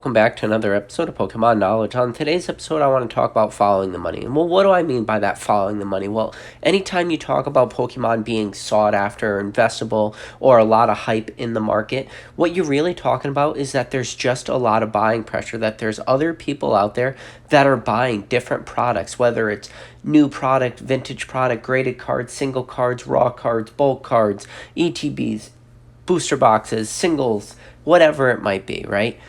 Welcome back to another episode of Pokemon Knowledge. On today's episode, I want to talk about following the money. And well, what do I mean by that, following the money? Well, anytime you talk about Pokemon being sought after or investable or a lot of hype in the market, what you're really talking about is that there's just a lot of buying pressure, that there's other people out there that are buying different products, whether it's new product, vintage product, graded cards, single cards, raw cards, bulk cards, ETBs, booster boxes, singles, whatever it might be, right?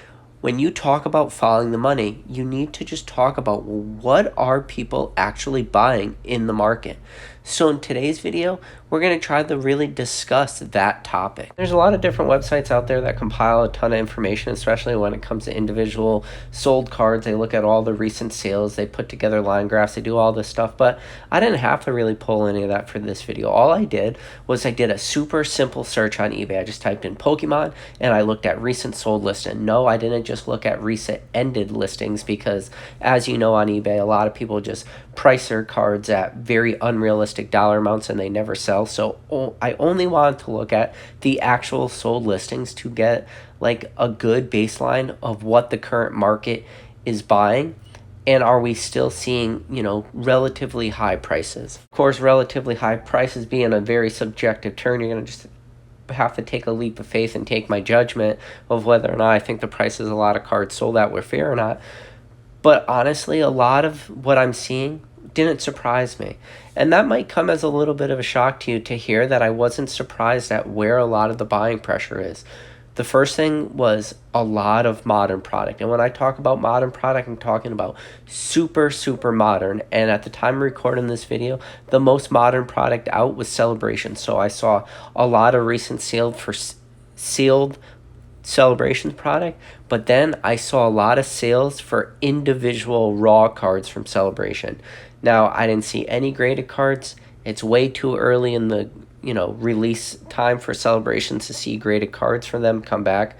When you talk about following the money, you need to just talk about what are people actually buying in the market. So in today's video, we're going to try to really discuss that topic. There's a lot of different websites out there that compile a ton of information, especially when it comes to individual sold cards. They look at all the recent sales, they put together line graphs, they do all this stuff, but I didn't have to really pull any of that for this video. All I did was I did a super simple search on eBay. I just typed in Pokemon and I looked at recent sold lists. And no, I didn't just look at recent ended listings because, as you know, on eBay, a lot of people just price their cards at very unrealistic dollar amounts and they never sell. So I only wanted to look at the actual sold listings to get like a good baseline of what the current market is buying. And are we still seeing, relatively high prices? Of course, relatively high prices being a very subjective term, you're going to just have to take a leap of faith and take my judgment of whether or not I think the prices a lot of cards sold at were fair or not. But honestly, a lot of what I'm seeing didn't surprise me. And that might come as a little bit of a shock to you to hear that I wasn't surprised at where a lot of the buying pressure is. The first thing was a lot of modern product. And when I talk about modern product, I'm talking about super, super modern. And at the time of recording this video, the most modern product out was Celebration. So I saw a lot of recent sealed Celebrations product, but then I saw a lot of sales for individual raw cards from Celebration. Now, I didn't see any graded cards. It's way too early in the release time for Celebrations to see graded cards for them come back,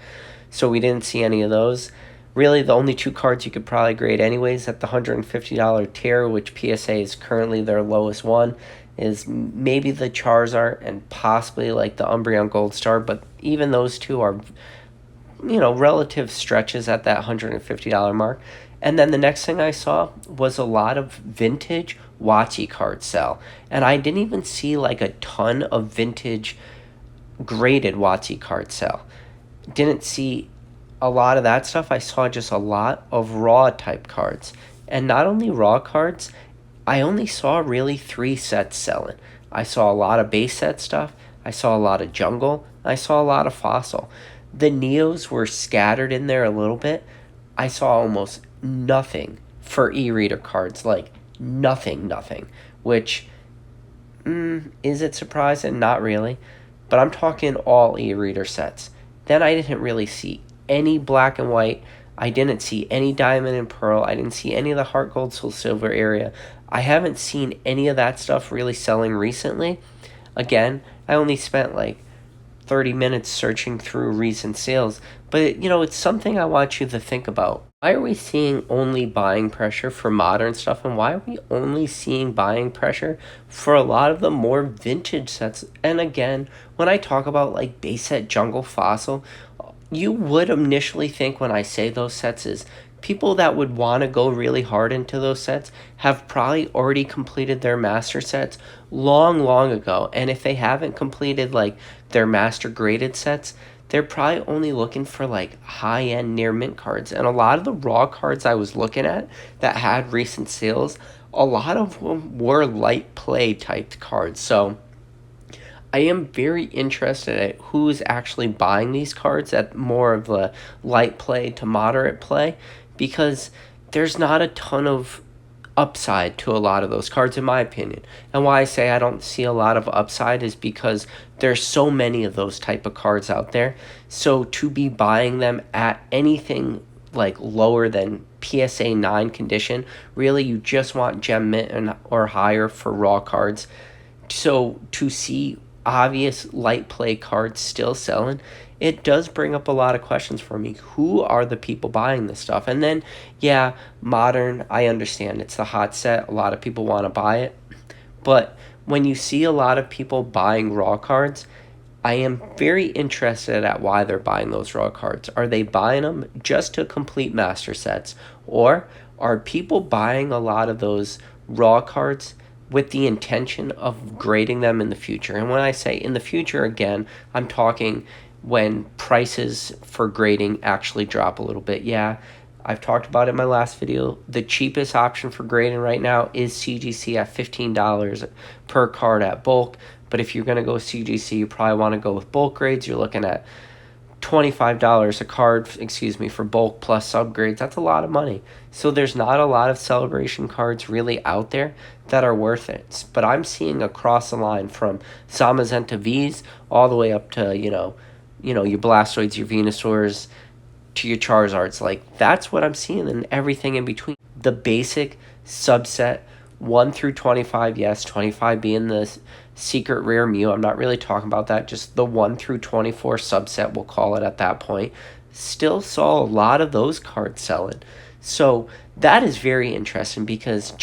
so we didn't see any of those. Really, the only two cards you could probably grade anyways at the $150 tier, which PSA is currently their lowest one, is maybe the Charizard and possibly like the Umbreon Gold Star, but even those two are relative stretches at that $150 mark. And then the next thing I saw was a lot of vintage WotC cards sell. And I didn't even see like a ton of vintage graded WotC cards sell. Didn't see a lot of that stuff. I saw just a lot of raw type cards. And not only raw cards, I only saw really 3 sets selling. I saw a lot of base set stuff. I saw a lot of jungle. I saw a lot of fossil. The Neos were scattered in there a little bit. I saw almost nothing for e-reader cards, like nothing, which, is it surprising? Not really, but I'm talking all e-reader sets. Then I didn't really see any black and white. I didn't see any diamond and pearl. I didn't see any of the heart gold, soul silver area. I haven't seen any of that stuff really selling recently. Again, I only spent like 30 minutes searching through recent sales, but it's something I want you to think about. Why are we seeing only buying pressure for modern stuff, and why are we only seeing buying pressure for a lot of the more vintage sets? And again, when I talk about like base set, jungle, fossil, you would initially think when I say those sets is people that would want to go really hard into those sets have probably already completed their master sets long ago. And if they haven't completed like their master graded sets, they're probably only looking for like high-end near mint cards. And a lot of the raw cards I was looking at that had recent sales, a lot of them were light play typed cards. So I am very interested at who's actually buying these cards at more of the light play to moderate play, because there's not a ton of upside to a lot of those cards, in my opinion. And why I say I don't see a lot of upside is because there's so many of those type of cards out there. So to be buying them at anything like lower than PSA 9 condition, really you just want gem mint or higher for raw cards. So to see obvious light play cards still selling, it does bring up a lot of questions for me. Who are the people buying this stuff? And then, yeah, modern, I understand it's the hot set. A lot of people want to buy it. But when you see a lot of people buying raw cards, I am very interested at why they're buying those raw cards. Are they buying them just to complete master sets? Or are people buying a lot of those raw cards with the intention of grading them in the future? And when I say in the future, again, I'm talking when prices for grading actually drop a little bit. Yeah, I've talked about it in my last video. The cheapest option for grading right now is CGC at $15 per card at bulk. But if you're going to go CGC, you probably want to go with bulk grades. You're looking at $25 a card, for bulk plus subgrades. That's a lot of money. So there's not a lot of celebration cards really out there that are worth it. But I'm seeing across the line from Zamazenta Vs all the way up to, your Blastoids, your Venusaurs, to your Charizards. Like, that's what I'm seeing, and everything in between. The basic subset 1 through 25, yes, 25 being the secret rare Mew. I'm not really talking about that, just the 1 through 24 subset, we'll call it at that point. Still saw a lot of those cards selling. So that is very interesting because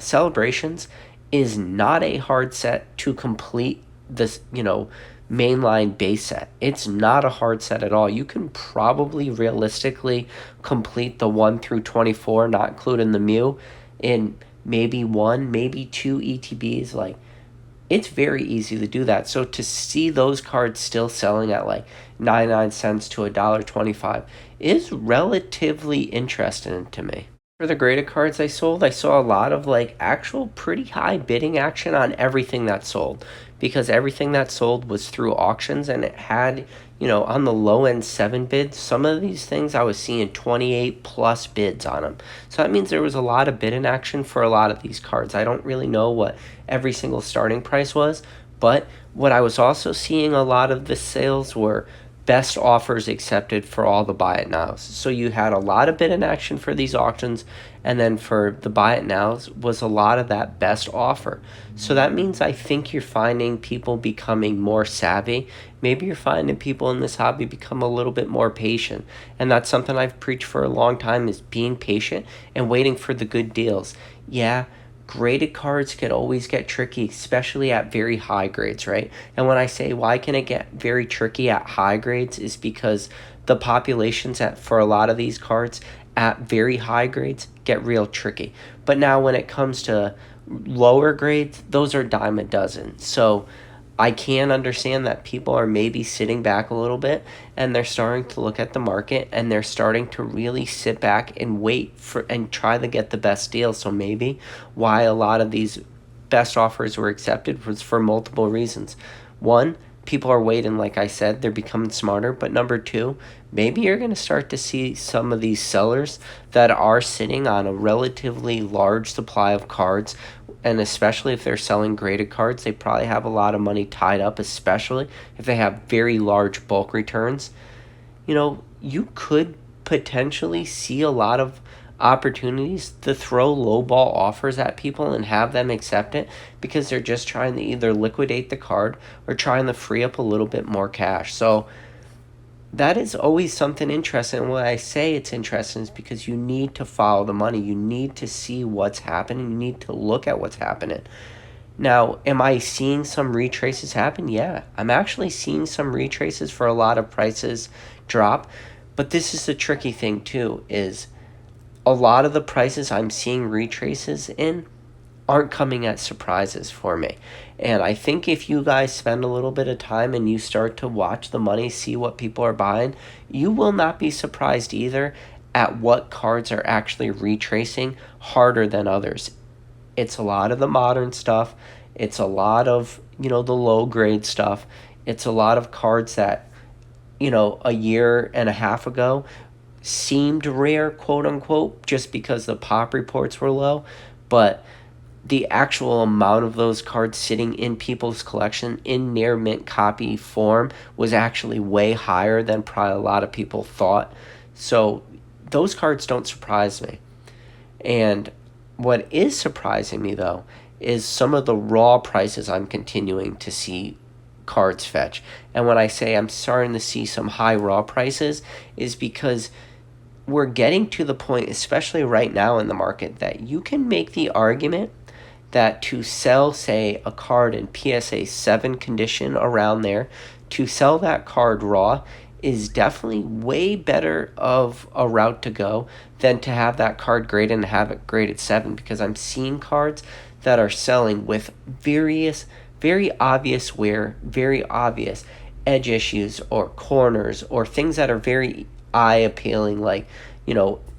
Celebrations is not a hard set to complete this, mainline base set. It's not a hard set at all. You can probably realistically complete the 1 through 24, not including the Mew, in maybe 1, maybe 2 ETBs. Like, it's very easy to do that. So to see those cards still selling at like 99 cents to $1.25 is relatively interesting to me. For the graded cards I saw a lot of like actual pretty high bidding action on everything that sold, because everything that sold was through auctions, and it had, on the low end 7 bids. Some of these things I was seeing 28 plus bids on them. So that means there was a lot of bidding action for a lot of these cards. I don't really know what every single starting price was, but what I was also seeing a lot of the sales were best offers accepted for all the buy it nows. So you had a lot of bid in action for these auctions, and then for the buy it nows was a lot of that best offer. So that means I think you're finding people becoming more savvy. Maybe you're finding people in this hobby become a little bit more patient. And that's something I've preached for a long time, is being patient and waiting for the good deals. Yeah, graded cards could always get tricky, especially at very high grades, right? And when I say why can it get very tricky at high grades is because the populations for a lot of these cards at very high grades get real tricky. But now when it comes to lower grades, those are dime a dozen. So I can understand that people are maybe sitting back a little bit, and they're starting to look at the market, and they're starting to really sit back and wait for and try to get the best deal. So maybe why a lot of these best offers were accepted was for multiple reasons. One, people are waiting, like I said, they're becoming smarter. But number two, maybe you're going to start to see some of these sellers that are sitting on a relatively large supply of cards, and especially if they're selling graded cards, they probably have a lot of money tied up, especially if they have very large bulk returns. You could potentially see a lot of opportunities to throw lowball offers at people and have them accept it, because they're just trying to either liquidate the card or trying to free up a little bit more cash. So that is always something interesting. And when I say it's interesting, is because you need to follow the money. You need to see what's happening. You need to look at what's happening. Now, am I seeing some retraces happen? Yeah, I'm actually seeing some retraces for a lot of prices drop. But this is the tricky thing too, is a lot of the prices I'm seeing retraces in aren't coming as surprises for me. And I think if you guys spend a little bit of time and you start to watch the money, see what people are buying, you will not be surprised either at what cards are actually retracing harder than others. It's a lot of the modern stuff. It's a lot of, the low grade stuff. It's a lot of cards that, a year and a half ago seemed rare, quote unquote, just because the pop reports were low. But the actual amount of those cards sitting in people's collection in near mint copy form was actually way higher than probably a lot of people thought. So those cards don't surprise me. And what is surprising me, though, is some of the raw prices I'm continuing to see cards fetch. And when I say I'm starting to see some high raw prices, is because we're getting to the point, especially right now in the market, that you can make the argument that to sell, say, a card in PSA 7 condition around there to sell that card raw is definitely way better of a route to go than to have that card graded and have it graded 7, because I'm seeing cards that are selling with very obvious wear, very obvious edge issues or corners or things that are very eye appealing, like,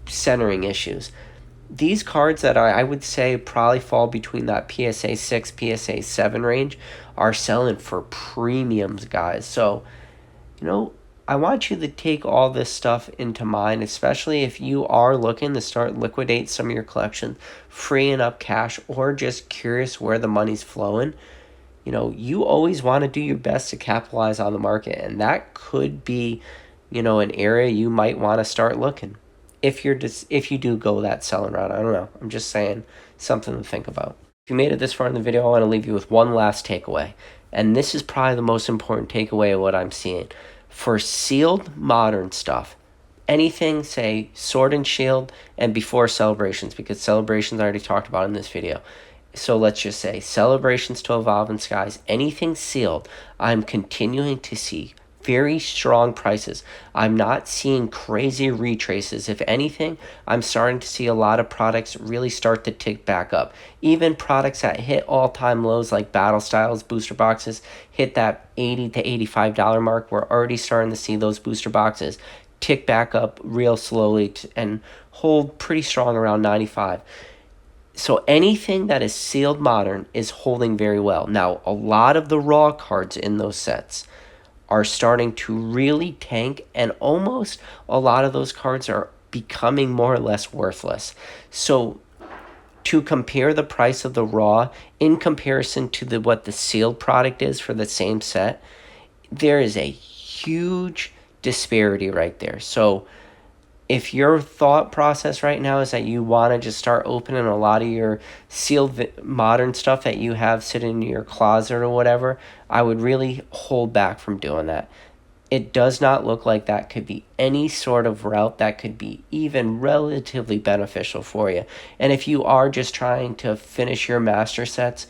centering issues. These cards that I would say probably fall between that PSA 6, PSA 7 range are selling for premiums, guys. So, I want you to take all this stuff into mind, especially if you are looking to start liquidate some of your collection, freeing up cash, or just curious where the money's flowing. You always want to do your best to capitalize on the market, and that could be, an area you might want to start looking. If you do go that selling route, I don't know. I'm just saying, something to think about. If you made it this far in the video, I want to leave you with one last takeaway, and this is probably the most important takeaway of what I'm seeing. For sealed modern stuff, anything, say, Sword and Shield and before Celebrations, because Celebrations I already talked about in this video. So let's just say Celebrations to Evolving Skies, anything sealed, I'm continuing to see very strong prices. I'm not seeing crazy retraces. If anything, I'm starting to see a lot of products really start to tick back up. Even products that hit all-time lows like Battle Styles booster boxes hit that $80 to $85 mark. We're already starting to see those booster boxes tick back up real slowly and hold pretty strong around 95. So anything that is sealed modern is holding very well. Now, a lot of the raw cards in those sets are starting to really tank, and almost a lot of those cards are becoming more or less worthless. So to compare the price of the raw in comparison to what the sealed product is for the same set, there is a huge disparity right there. So if your thought process right now is that you want to just start opening a lot of your sealed modern stuff that you have sitting in your closet or whatever, I would really hold back from doing that. It does not look like that could be any sort of route that could be even relatively beneficial for you. And if you are just trying to finish your master sets,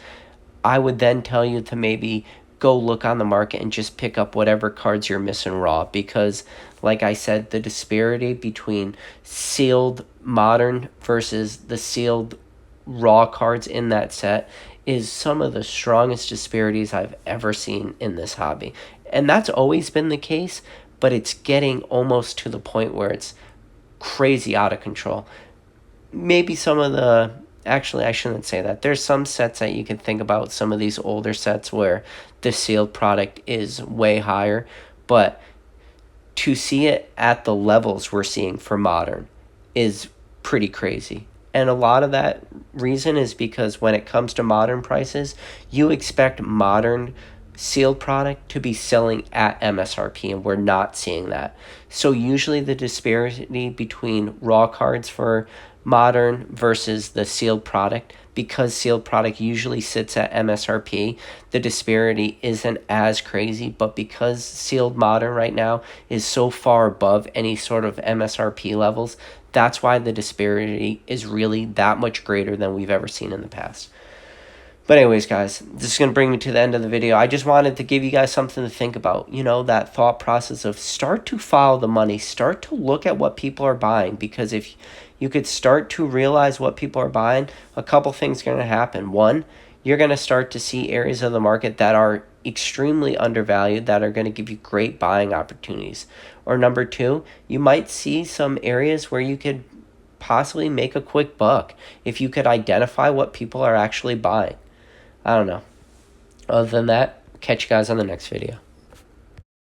I would then tell you to maybe go look on the market and just pick up whatever cards you're missing raw, because like I said, the disparity between sealed modern versus the sealed raw cards in that set is some of the strongest disparities I've ever seen in this hobby. And that's always been the case, but it's getting almost to the point where it's crazy out of control. Maybe some of the Actually, I shouldn't say that. There's some sets that you can think about, some of these older sets where the sealed product is way higher, but to see it at the levels we're seeing for modern is pretty crazy. And a lot of that reason is because when it comes to modern prices, you expect modern sealed product to be selling at MSRP, and we're not seeing that. So usually the disparity between raw cards for modern versus the sealed product, because sealed product usually sits at MSRP, the disparity isn't as crazy. But because sealed modern right now is so far above any sort of MSRP levels, that's why the disparity is really that much greater than we've ever seen in the past. But anyways, guys, this is going to bring me to the end of the video. I just wanted to give you guys something to think about. That thought process of start to follow the money. Start to look at what people are buying. Because if you could start to realize what people are buying, a couple things are going to happen. One, you're going to start to see areas of the market that are extremely undervalued that are going to give you great buying opportunities. Or number two, you might see some areas where you could possibly make a quick buck if you could identify what people are actually buying. I don't know. Other than that, catch you guys on the next video.